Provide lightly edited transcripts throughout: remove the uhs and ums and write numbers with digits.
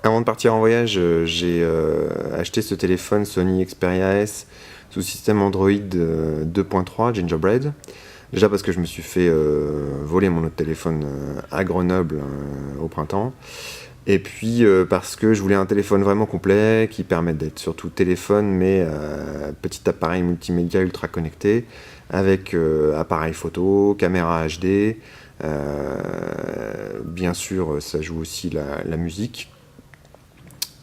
Avant de partir en voyage, j'ai acheté ce téléphone Sony Xperia S sous système Android 2.3 Gingerbread. Déjà parce que je me suis fait voler mon autre téléphone à Grenoble au printemps. Et puis parce que je voulais un téléphone vraiment complet qui permette d'être surtout téléphone mais petit appareil multimédia ultra connecté avec appareil photo, caméra HD. Bien sûr, ça joue aussi la musique.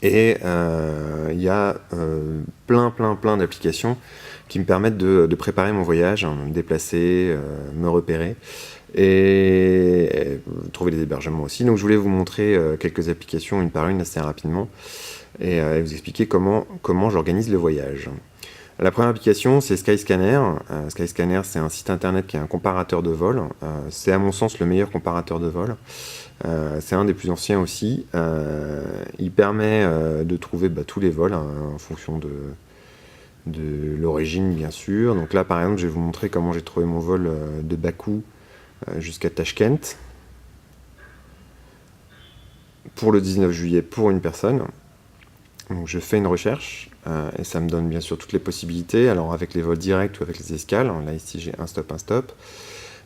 Et il y a plein d'applications qui me permettent de préparer mon voyage, hein, me déplacer, me repérer et trouver des hébergements aussi. Donc je voulais vous montrer quelques applications une par une assez rapidement et vous expliquer comment j'organise le voyage. La première application, c'est Skyscanner. Skyscanner, c'est un site internet qui est un comparateur de vol. C'est à mon sens le meilleur comparateur de vol. C'est un des plus anciens aussi. Il permet de trouver tous les vols hein, en fonction de l'origine, bien sûr. Donc là, par exemple, je vais vous montrer comment j'ai trouvé mon vol de Bakou jusqu'à Tashkent pour le 19 juillet pour une personne. Donc je fais une recherche et ça me donne bien sûr toutes les possibilités. Alors avec les vols directs ou avec les escales. Là ici j'ai un stop.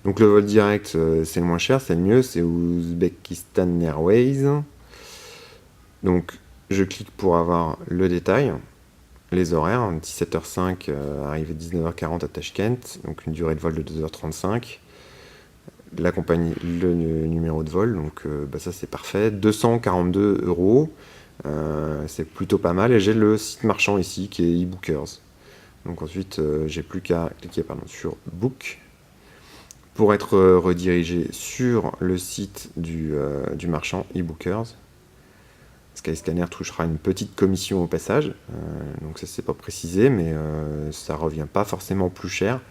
Donc le vol direct c'est le moins cher, c'est le mieux, c'est Uzbekistan Airways. Donc je clique pour avoir le détail, les horaires, 17h05, arrivée 19h40 à Tashkent, donc une durée de vol de 2h35. La compagnie, le numéro de vol, donc ça c'est parfait, 242 €. C'est plutôt pas mal et j'ai le site marchand ici qui est eBookers. Donc ensuite j'ai plus qu'à cliquer sur Book pour être redirigé sur le site du marchand eBookers. Skyscanner touchera une petite commission au passage, donc ça c'est pas précisé mais ça revient pas forcément plus cher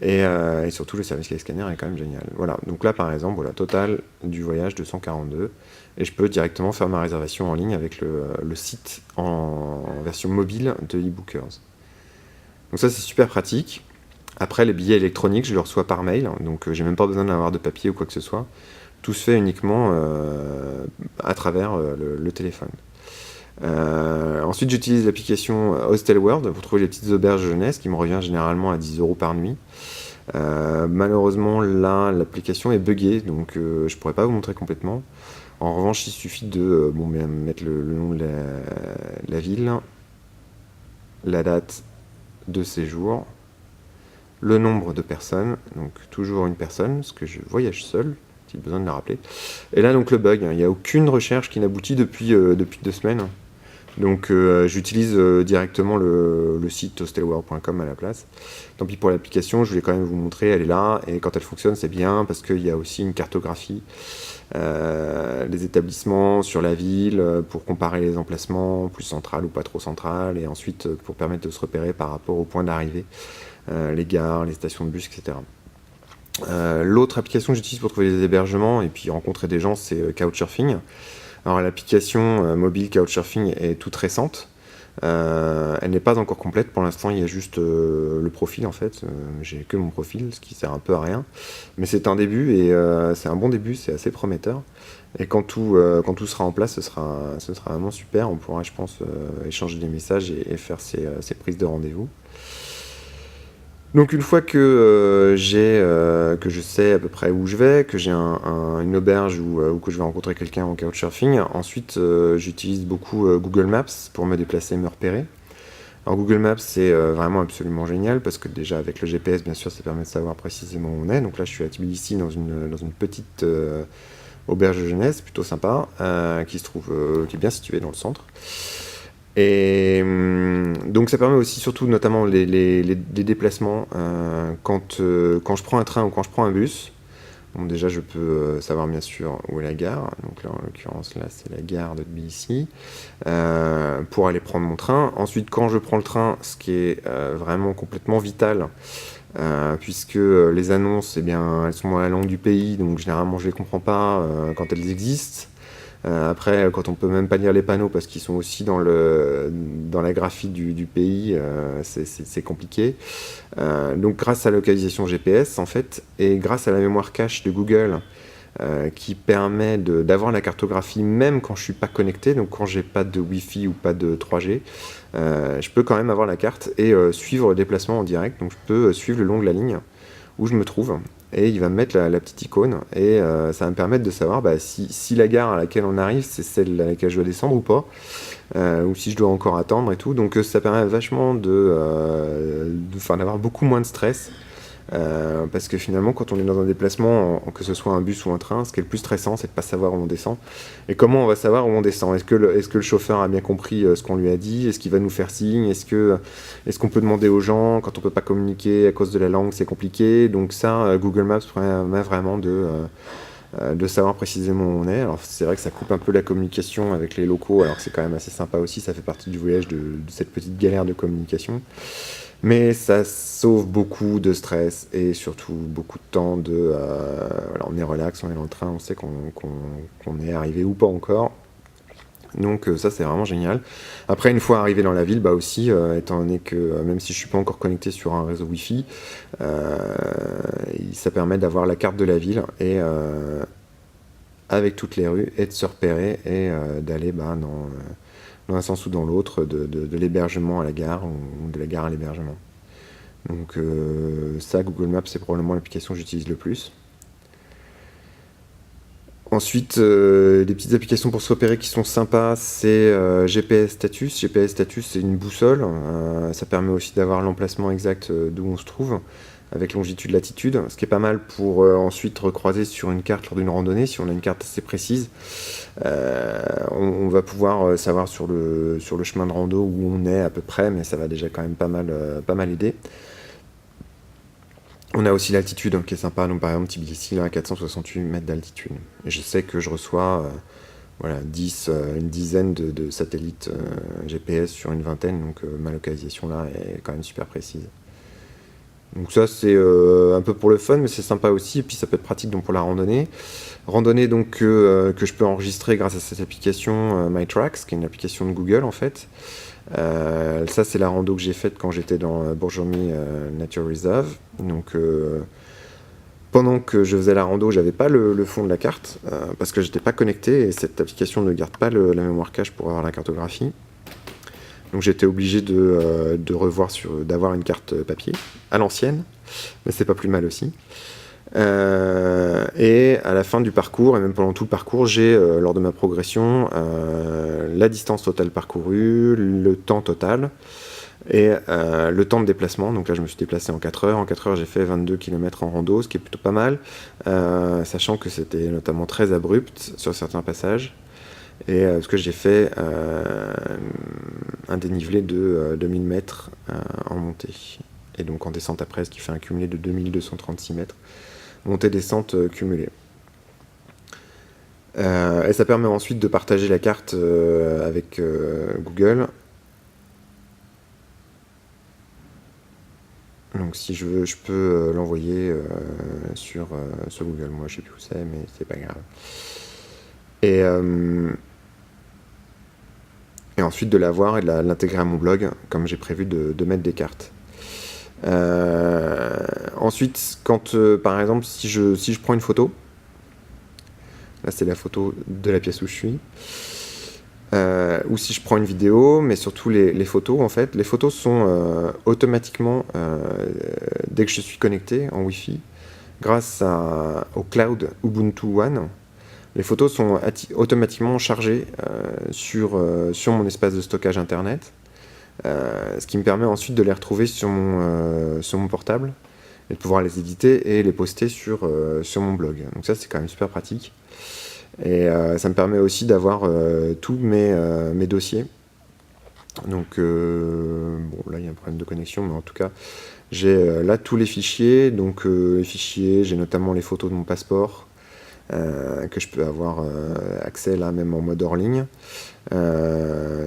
et surtout le service Skyscanner est quand même génial. Voilà, donc là par exemple, voilà, total du voyage 242 et je peux directement faire ma réservation en ligne avec le site en version mobile de eBookers. Donc ça c'est super pratique. Après les billets électroniques je les reçois par mail, donc j'ai même pas besoin d'avoir de papier ou quoi que ce soit. Tout se fait uniquement à travers le téléphone. Ensuite j'utilise l'application Hostel World pour trouver les petites auberges jeunesse qui me revient généralement à 10 € par nuit. Malheureusement là l'application est buggée donc je pourrais pas vous montrer complètement. En revanche il suffit de mettre le nom de la ville, la date de séjour, le nombre de personnes, donc toujours une personne parce que je voyage seul, j'ai besoin de la rappeler. Et là donc le bug, il n'y a aucune recherche qui n'aboutit depuis 2 semaines. Donc j'utilise directement le site hostelworld.com à la place. Tant pis pour l'application, je voulais quand même vous montrer, elle est là, et quand elle fonctionne c'est bien, parce qu'il y a aussi une cartographie des établissements sur la ville, pour comparer les emplacements, plus central ou pas trop central, et ensuite pour permettre de se repérer par rapport au point d'arrivée, les gares, les stations de bus, etc. L'autre application que j'utilise pour trouver des hébergements et puis rencontrer des gens, c'est Couchsurfing. Alors l'application mobile Couchsurfing est toute récente. Elle n'est pas encore complète pour l'instant, il y a juste le profil en fait. J'ai que mon profil, ce qui sert un peu à rien. Mais c'est un début et c'est un bon début, c'est assez prometteur. Et quand tout sera en place, ce sera vraiment super. On pourra, je pense, échanger des messages et faire ces prises de rendez-vous. Donc une fois que je sais à peu près où je vais, que j'ai une auberge ou que je vais rencontrer quelqu'un en couchsurfing, ensuite j'utilise beaucoup Google Maps pour me déplacer et me repérer. Alors Google Maps c'est vraiment absolument génial parce que déjà avec le GPS bien sûr ça permet de savoir précisément où on est. Donc là je suis à Tbilissi dans une petite auberge de jeunesse plutôt sympa qui est bien située dans le centre. Et donc ça permet aussi surtout notamment les déplacements quand je prends un train ou quand je prends un bus. Bon déjà je peux savoir bien sûr où est la gare, donc là en l'occurrence là c'est la gare de Tbilissi, pour aller prendre mon train. Ensuite quand je prends le train, ce qui est vraiment complètement vital, puisque les annonces eh bien, elles sont à la langue du pays, donc généralement je les comprends pas quand elles existent. Après, quand on peut même pas lire les panneaux parce qu'ils sont aussi dans la graphie du pays, c'est compliqué. Donc grâce à la localisation GPS en fait, et grâce à la mémoire cache de Google, qui permet d'avoir la cartographie même quand je suis pas connecté, donc quand j'ai pas de Wi-Fi ou pas de 3G, je peux quand même avoir la carte et suivre le déplacement en direct. Donc je peux suivre le long de la ligne où je me trouve, et il va me mettre la petite icône, et ça va me permettre de savoir si la gare à laquelle on arrive, c'est celle à laquelle je dois descendre ou pas, ou si je dois encore attendre et tout. Donc ça permet vachement d'avoir beaucoup moins de stress. Parce que finalement, quand on est dans un déplacement, que ce soit un bus ou un train, ce qui est le plus stressant, c'est de ne pas savoir où on descend. Et comment on va savoir où on descend? Est-ce que le chauffeur a bien compris ce qu'on lui a dit? Est-ce qu'il va nous faire signe? Est-ce qu'on peut demander aux gens quand on peut pas communiquer à cause de la langue? C'est compliqué. Donc ça, Google Maps permet vraiment de savoir précisément où on est. Alors c'est vrai que ça coupe un peu la communication avec les locaux, alors que c'est quand même assez sympa aussi. Ça fait partie du voyage de cette petite galère de communication. Mais ça sauve beaucoup de stress et surtout beaucoup de temps voilà, on est relax, on est dans le train, on sait qu'on est arrivé ou pas encore. Donc ça c'est vraiment génial. Après, une fois arrivé dans la ville, aussi, étant donné que même si je suis pas encore connecté sur un réseau Wi-Fi, ça permet d'avoir la carte de la ville et avec toutes les rues, et de se repérer et d'aller dans un sens ou dans l'autre, de l'hébergement à la gare ou de la gare à l'hébergement. Donc ça, Google Maps, c'est probablement l'application que j'utilise le plus. Ensuite, des petites applications pour se repérer qui sont sympas, c'est GPS Status. GPS Status, c'est une boussole. Ça permet aussi d'avoir l'emplacement exact d'où on se trouve, avec longitude, latitude, ce qui est pas mal pour ensuite recroiser sur une carte lors d'une randonnée. Si on a une carte assez précise, on va pouvoir savoir sur le chemin de rando où on est à peu près, mais ça va déjà quand même pas mal aider. On a aussi l'altitude qui est sympa, donc par exemple Tbilissi là, à 468 mètres d'altitude. Et je sais que je reçois une dizaine de satellites GPS sur une vingtaine, donc ma localisation là est quand même super précise. Donc ça c'est un peu pour le fun, mais c'est sympa aussi, et puis ça peut être pratique donc pour la randonnée. Randonnée donc que je peux enregistrer grâce à cette application MyTracks, qui est une application de Google en fait. Ça c'est la rando que j'ai faite quand j'étais dans Bourgogne Nature Reserve. Donc pendant que je faisais la rando, j'avais pas le fond de la carte parce que j'étais pas connecté, et cette application ne garde pas la mémoire cache pour avoir la cartographie. Donc j'étais obligé d'avoir une carte papier à l'ancienne, mais c'est pas plus mal aussi. Et à la fin du parcours, et même pendant tout le parcours, j'ai, lors de ma progression, la distance totale parcourue, le temps total, et le temps de déplacement. Donc là, je me suis déplacé en 4 heures. En 4 heures, j'ai fait 22 km en rando, ce qui est plutôt pas mal, sachant que c'était notamment très abrupt sur certains passages. Et parce que j'ai fait un dénivelé de 2000 mètres en montée. Et donc en descente après, ce qui fait un cumulé de 2236 mètres. Montée-descente cumulée. Et ça permet ensuite de partager la carte avec Google. Donc si je veux, je peux l'envoyer sur Google. Moi, je sais plus où c'est, mais c'est pas grave. Et ensuite de l'avoir et de l'intégrer à mon blog, comme j'ai prévu de mettre des cartes. Ensuite, quand par exemple, si je prends une photo, là c'est la photo de la pièce où je suis, ou si je prends une vidéo, mais surtout les photos, en fait, les photos sont automatiquement, dès que je suis connecté en Wi-Fi, grâce au cloud Ubuntu One, les photos sont automatiquement chargées sur mon espace de stockage internet, ce qui me permet ensuite de les retrouver sur mon portable, et de pouvoir les éditer et les poster sur mon blog. Donc ça c'est quand même super pratique. Et ça me permet aussi d'avoir tous mes dossiers. Donc là il y a un problème de connexion, mais en tout cas j'ai là tous les fichiers. Donc les fichiers, j'ai notamment les photos de mon passeport, que je peux avoir accès là même en mode hors ligne.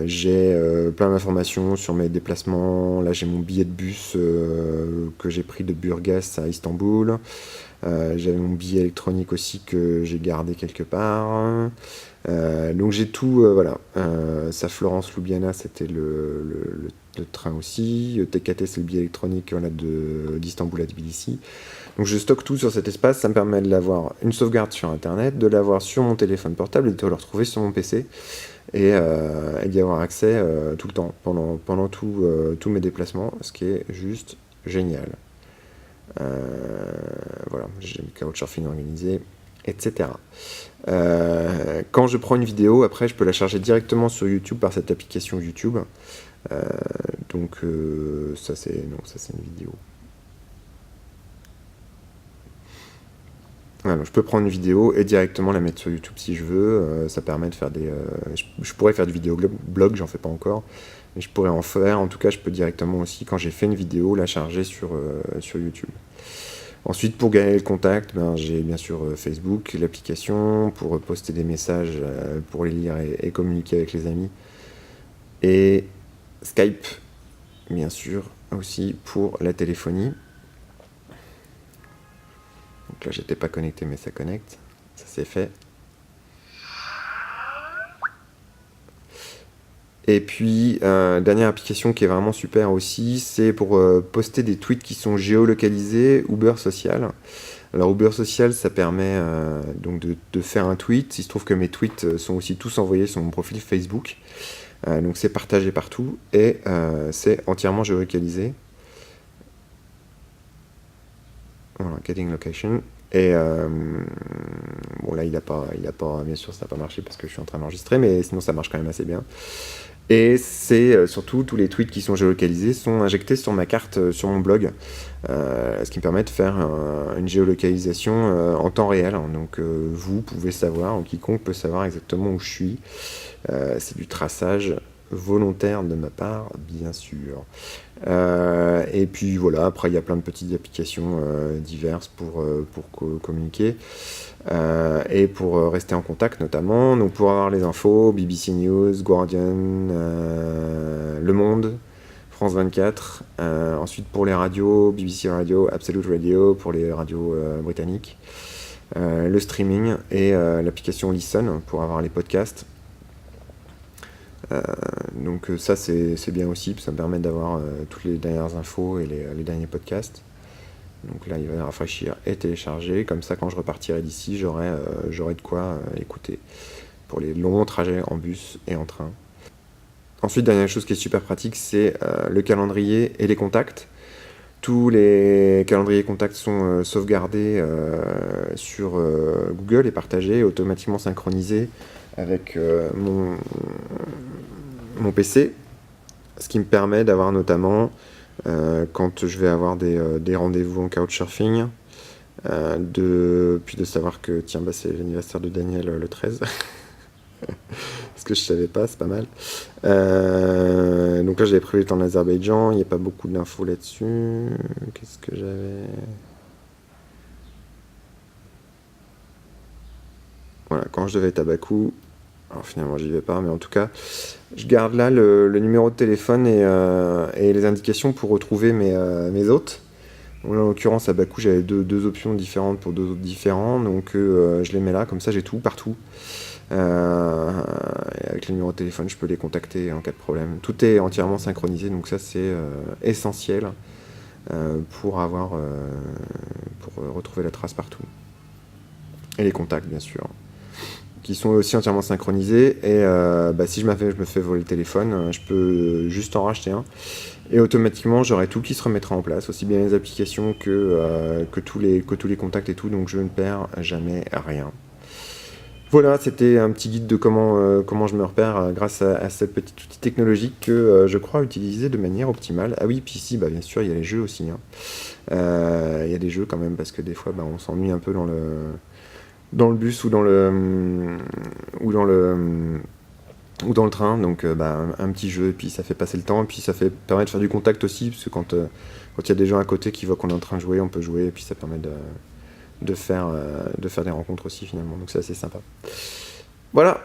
J'ai plein d'informations sur mes déplacements. Là j'ai mon billet de bus que j'ai pris de Burgas à Istanbul. J'avais mon billet électronique aussi que j'ai gardé quelque part. Donc j'ai tout, voilà. Ça, Florence-Ljubljana, c'était le train aussi. TKT, c'est le billet électronique d'Istanbul à Tbilissi. Donc je stocke tout sur cet espace, ça me permet de l'avoir une sauvegarde sur internet, de l'avoir sur mon téléphone portable et de le retrouver sur mon PC et d'y avoir accès tout le temps, pendant tous mes déplacements, ce qui est juste génial. Voilà, j'ai le couchsurfing organisé, etc. Quand je prends une vidéo, après je peux la charger directement sur YouTube par cette application YouTube. Donc ça c'est une vidéo. Voilà, je peux prendre une vidéo et directement la mettre sur YouTube si je veux. Ça permet de faire je pourrais faire du vidéoblog, j'en fais pas encore, mais je pourrais en faire. En tout cas, je peux directement aussi, quand j'ai fait une vidéo, la charger sur YouTube. Ensuite, pour gagner le contact, j'ai bien sûr Facebook, l'application, pour poster des messages, pour les lire et communiquer avec les amis. Et Skype, bien sûr, aussi pour la téléphonie. Donc là, j'étais pas connecté, mais ça connecte. Ça c'est fait. Et puis, dernière application qui est vraiment super aussi, c'est pour poster des tweets qui sont géolocalisés, Uber Social. Alors Uber Social, ça permet donc de faire un tweet. Il se trouve que mes tweets sont aussi tous envoyés sur mon profil Facebook. Donc c'est partagé partout et c'est entièrement géolocalisé. Voilà, getting location. Et bon là il a pas, bien sûr ça n'a pas marché parce que je suis en train d'enregistrer, mais sinon ça marche quand même assez bien. Et c'est surtout tous les tweets qui sont géolocalisés sont injectés sur ma carte sur mon blog, ce qui me permet de faire une géolocalisation en temps réel. Donc vous pouvez savoir, quiconque peut savoir exactement où je suis. C'est du traçage volontaire de ma part, bien sûr. Et puis voilà, après il y a plein de petites applications diverses pour communiquer et pour rester en contact notamment. Donc pour avoir les infos, BBC News, Guardian, Le Monde, France 24. Ensuite pour les radios, BBC Radio, Absolute Radio pour les radios britanniques. Le streaming et l'application Listen pour avoir les podcasts. Donc ça c'est bien aussi, ça me permet d'avoir toutes les dernières infos et les derniers podcasts. Donc là il va rafraîchir et télécharger, comme ça quand je repartirai d'ici j'aurai de quoi écouter pour les longs trajets en bus et en train. Ensuite, dernière chose qui est super pratique, c'est le calendrier et les contacts. Tous les calendriers et contacts sont sauvegardés sur Google et partagés, automatiquement synchronisés avec mon PC, ce qui me permet d'avoir notamment, quand je vais avoir des rendez-vous en couchsurfing, puis de savoir que tiens, c'est l'anniversaire de Daniel le 13, parce que je savais pas, c'est pas mal. Donc là j'avais prévu le temps en Azerbaïdjan, il n'y a pas beaucoup d'infos là-dessus. Qu'est-ce que j'avais... Voilà, quand je devais être à Bakou, alors finalement j'y vais pas, mais en tout cas je garde là le numéro de téléphone et les indications pour retrouver mes hôtes. Donc là, en l'occurrence à Bakou j'avais deux options différentes pour deux hôtes différents, donc je les mets là, comme ça j'ai tout partout. Et avec le numéro de téléphone je peux les contacter en cas de problème. Tout est entièrement synchronisé, donc ça c'est essentiel pour retrouver la trace partout. Et les contacts bien sûr, qui sont aussi entièrement synchronisés. Et si je me fais voler le téléphone, je peux juste en racheter un. Et automatiquement, j'aurai tout qui se remettra en place, aussi bien les applications que tous les contacts et tout. Donc je ne perds jamais rien. Voilà, c'était un petit guide de comment je me repère grâce à cette petite outil technologique que je crois utiliser de manière optimale. Ah oui, puis ici, bien sûr, il y a les jeux aussi. Il y a des jeux quand même, parce que des fois, on s'ennuie un peu dans le bus ou dans le train, donc un petit jeu, et puis ça fait passer le temps, et puis ça permet de faire du contact aussi, parce que quand il y a des gens à côté qui voient qu'on est en train de jouer, on peut jouer, et puis ça permet de faire des rencontres aussi finalement, donc c'est assez sympa. Voilà,